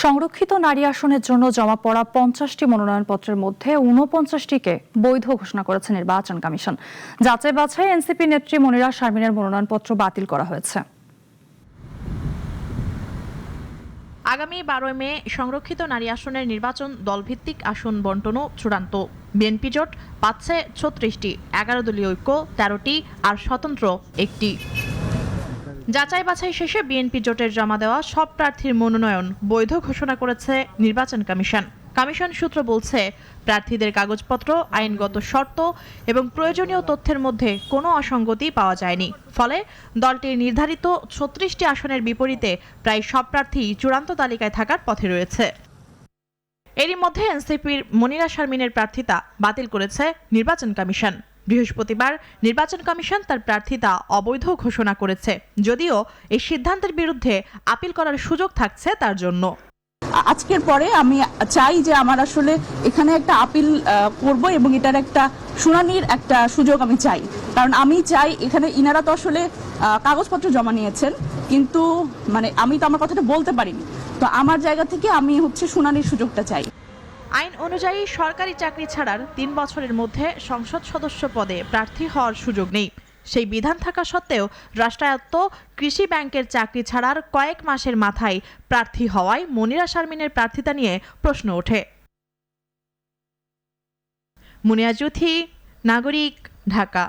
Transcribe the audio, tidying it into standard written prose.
সংরক্ষিত নারী আসনের জন্য জমা পড়া 50টি মনোনয়নপত্রের মধ্যে 49টিকে বৈধ ঘোষণা করেছে নির্বাচন কমিশন। যাচাই বাছাই এনসিপি নেত্রী মনিরা শারমিনের মনোনয়নপত্র বাতিল করা হয়েছে। আগামী 12 মে সংরক্ষিত নারী আসনের নির্বাচন দলভিত্তিক আসন বন্টনও চূড়ান্ত। বিএনপি জোট পাচ্ছে 36টি, 11 দলীয় ঐক্য 13টি আর স্বতন্ত্র 1টি। যাচাই বাছাই শেষে বিএনপি জোটের জমা দেওয়া সব প্রার্থীর মনোনয়ন বৈধ ঘোষণা করেছে নির্বাচন কমিশন। কমিশন সূত্র বলছে, প্রার্থীদের কাগজপত্র, আইনগত শর্ত এবং প্রয়োজনীয় তথ্যের মধ্যে কোনো অসঙ্গতি পাওয়া যায়নি। ফলে দলটির নির্ধারিত 36টি আসনের বিপরীতে প্রায় সব প্রার্থী চূড়ান্ত তালিকায় থাকার পথে রয়েছে। এরই মধ্যে এনসিপির মনিরা শারমিনের প্রার্থিতা বাতিল করেছে নির্বাচন কমিশন। বৃহস্পতিবার নির্বাচন কমিশন তার প্রার্থিতা অবৈধ ঘোষণা করেছে, যদিও এই সিদ্ধান্তের বিরুদ্ধে আপিল করার সুযোগ থাকছে তার জন্য। আজকের পরে আমি চাই যে আমার আসলে এখানে একটা আপিল করব এবং এটার একটা শুনানির একটা সুযোগ আমি চাই। কারণ আমি চাই, এখানে ইনারা তো আসলে কাগজপত্র জমা নিয়েছেন, কিন্তু আমি তো আমার কথাটা বলতে পারিনি। তো আমার জায়গা থেকে আমি শুনানির সুযোগটা চাই। আইন অনুযায়ী সরকারি চাকরি ছাড়ার 3 বছরের মধ্যে সংসদ সদস্য পদে প্রার্থী হওয়ার সুযোগ নেই। সেই বিধান থাকা সত্ত্বেও রাষ্ট্রায়ত্ত কৃষি ব্যাংকের চাকরি ছাড়ার কয়েক মাসের মাথায় প্রার্থী হওয়ায় মনিরা শারমিনের প্রার্থিতা নিয়ে প্রশ্ন ওঠে। মুনিয়া জুথি, নাগরিক, ঢাকা।